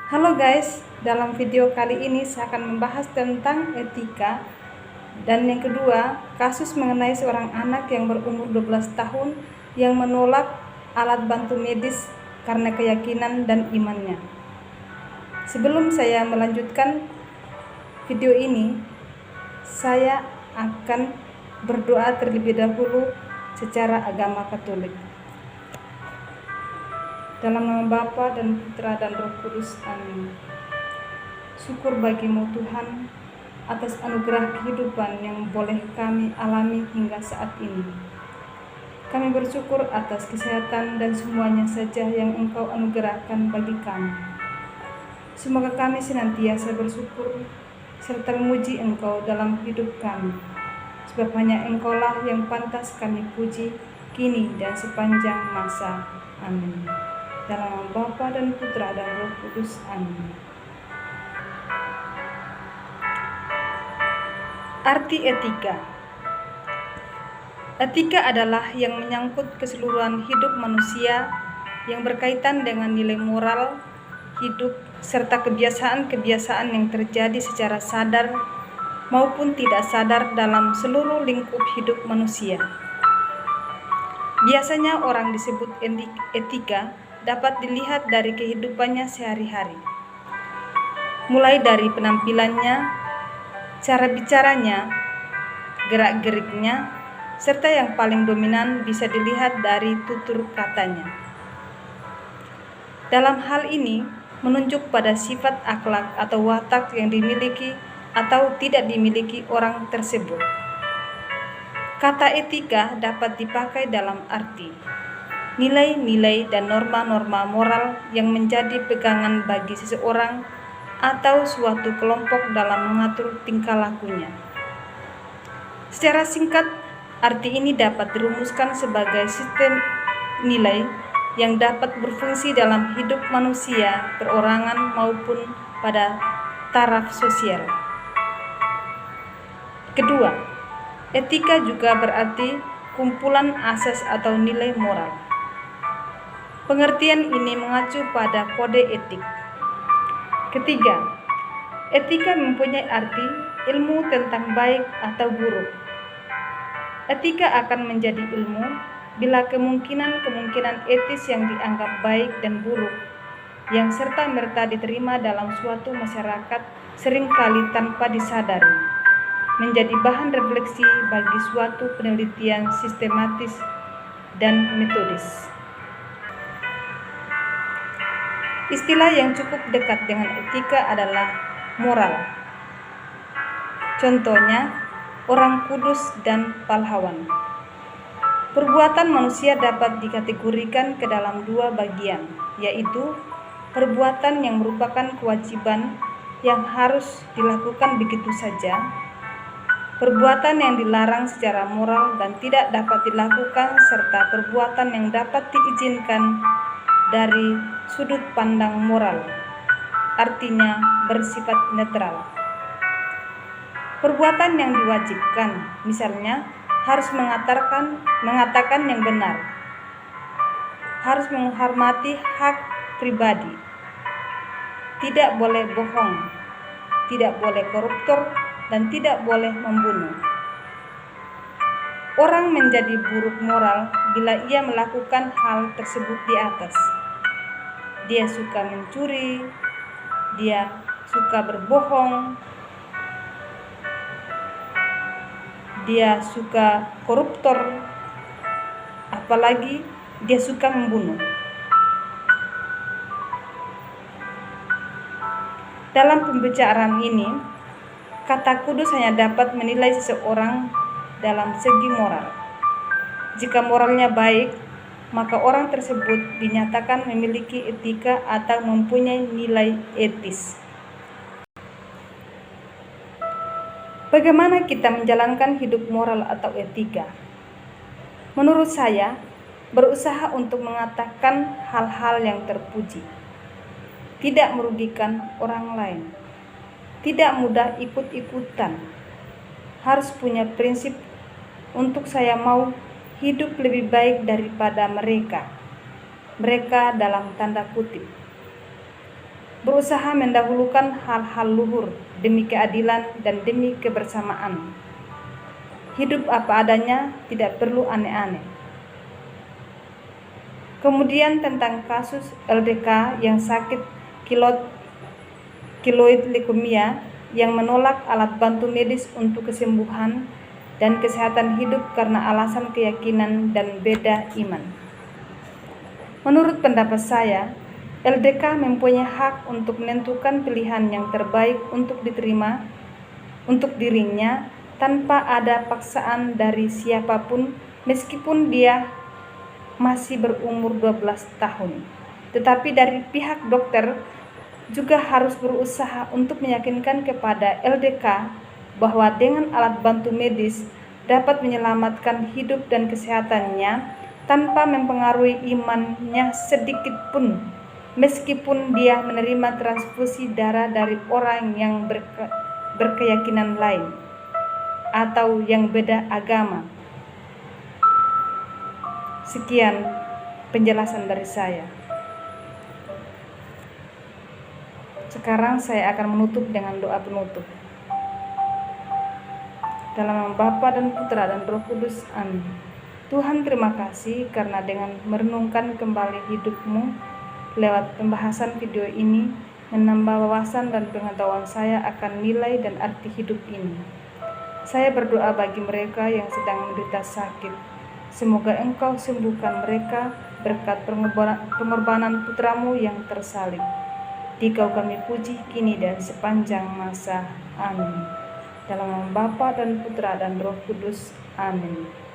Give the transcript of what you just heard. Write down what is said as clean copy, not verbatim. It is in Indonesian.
Halo guys, dalam video kali ini saya akan membahas tentang etika. Dan yang kedua, kasus mengenai seorang anak yang berumur 12 tahun yang menolak alat bantu medis karena keyakinan dan imannya. Sebelum saya melanjutkan video ini, saya akan berdoa terlebih dahulu secara agama Katolik. Dalam nama Bapa dan Putra dan Roh Kudus, amin. Syukur bagimu Tuhan atas anugerah kehidupan yang boleh kami alami hingga saat ini. Kami bersyukur atas kesehatan dan semuanya saja yang Engkau anugerahkan bagi kami. Semoga kami senantiasa bersyukur serta memuji Engkau dalam hidup kami, sebab hanya Engkaulah yang pantas kami puji kini dan sepanjang masa. Amin. Dalam nama Bapa dan Putra dan Roh Kudus. Amin. Arti etika. Etika adalah yang menyangkut keseluruhan hidup manusia yang berkaitan dengan nilai moral hidup serta kebiasaan-kebiasaan yang terjadi secara sadar maupun tidak sadar dalam seluruh lingkup hidup manusia. Biasanya orang disebut etika dapat dilihat dari kehidupannya sehari-hari, mulai dari penampilannya, cara bicaranya, gerak-geriknya, serta yang paling dominan bisa dilihat dari tutur katanya. Dalam hal ini, menunjuk pada sifat akhlak atau watak yang dimiliki atau tidak dimiliki orang tersebut. Kata etika dapat dipakai dalam arti nilai-nilai dan norma-norma moral yang menjadi pegangan bagi seseorang atau suatu kelompok dalam mengatur tingkah lakunya. Secara singkat, arti ini dapat dirumuskan sebagai sistem nilai yang dapat berfungsi dalam hidup manusia perorangan maupun pada taraf sosial. Kedua, etika juga berarti kumpulan asas atau nilai moral. Pengertian ini mengacu pada kode etik. Ketiga, etika mempunyai arti ilmu tentang baik atau buruk. Etika akan menjadi ilmu bila kemungkinan etis yang dianggap baik dan buruk yang serta-merta diterima dalam suatu masyarakat seringkali tanpa disadari menjadi bahan refleksi bagi suatu penelitian sistematis dan metodis. Istilah yang cukup dekat dengan etika adalah moral. Contohnya, orang kudus dan pahlawan. Perbuatan manusia dapat dikategorikan ke dalam dua bagian, yaitu perbuatan yang merupakan kewajiban yang harus dilakukan begitu saja, perbuatan yang dilarang secara moral dan tidak dapat dilakukan, serta perbuatan yang dapat diizinkan dari sudut pandang moral, artinya bersifat netral. Perbuatan yang diwajibkan, misalnya harus mengatakan yang benar, harus menghormati hak pribadi, tidak boleh bohong, tidak boleh koruptor, dan tidak boleh membunuh. Orang menjadi buruk moral bila ia melakukan hal tersebut di atas. Dia suka mencuri, dia suka berbohong, dia suka koruptor, apalagi dia suka membunuh. Dalam pembicaraan ini, kata kudus hanya dapat menilai seseorang dalam segi moral. Jika moralnya baik, maka orang tersebut dinyatakan memiliki etika atau mempunyai nilai etis. Bagaimana kita menjalankan hidup moral atau etika? Menurut saya, berusaha untuk mengatakan hal-hal yang terpuji, tidak merugikan orang lain, tidak mudah ikut-ikutan, harus punya prinsip untuk saya mau hidup lebih baik daripada mereka dalam tanda kutip. berusaha mendahulukan hal-hal luhur demi keadilan dan demi kebersamaan. Hidup apa adanya, tidak perlu aneh-aneh. Kemudian tentang kasus LDK yang sakit keloid leukemia yang menolak alat bantu medis untuk kesembuhan dan kesehatan hidup karena alasan keyakinan dan beda iman. Menurut pendapat saya, LDK mempunyai hak untuk menentukan pilihan yang terbaik untuk diterima untuk dirinya tanpa ada paksaan dari siapapun, meskipun dia masih berumur 12 tahun. Tetapi dari pihak dokter juga harus berusaha untuk meyakinkan kepada LDK bahwa dengan alat bantu medis dapat menyelamatkan hidup dan kesehatannya tanpa mempengaruhi imannya sedikit pun, meskipun dia menerima transfusi darah dari orang yang berkeyakinan lain atau yang beda agama. Sekian penjelasan dari saya. Sekarang saya akan menutup dengan doa penutup. Dalam nama Bapa dan Putra dan Roh Kudus. Amin. Tuhan, terima kasih karena dengan merenungkan kembali hidup-Mu lewat pembahasan video ini menambah wawasan dan pengetahuan saya akan nilai dan arti hidup ini. Saya berdoa bagi mereka yang sedang menderita sakit. Semoga Engkau sembuhkan mereka berkat pengorbanan Putra-Mu yang tersalib. Dikau kami puji kini dan sepanjang masa. Amin. Dalam nama Bapa dan Putra dan Roh Kudus. Amin.